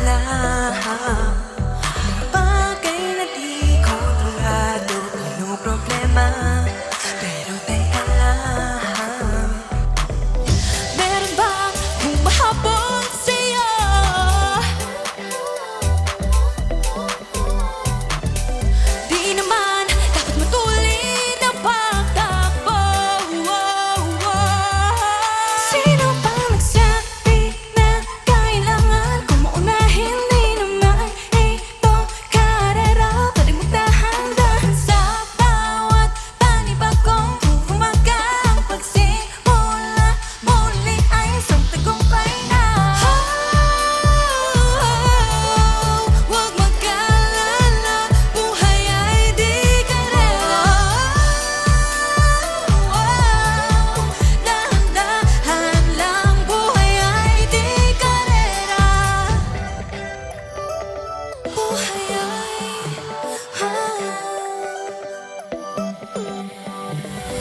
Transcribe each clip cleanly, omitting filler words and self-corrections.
alam mga bagay na di kontrolado, puno problema, pero teka lang, meron bang humahabol sa'yo? Di naman dapat matulin ang pagtakbo. Sino bang nagsabi na kailangan kong maunahin? Di naman ito karera, pwede mo dahan-dahan sa bawat panibagong umaga. Pagsimula muli ay isang tagumpay na. Huwag mag-alala, buhay ay di karera. Dahan-dahan lang, buhay ay di karera. Buhay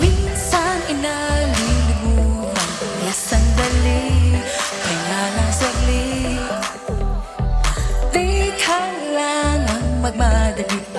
minsan inalilimutan, kaya sandali, kaya lang saglit. Di kailangang magmadali.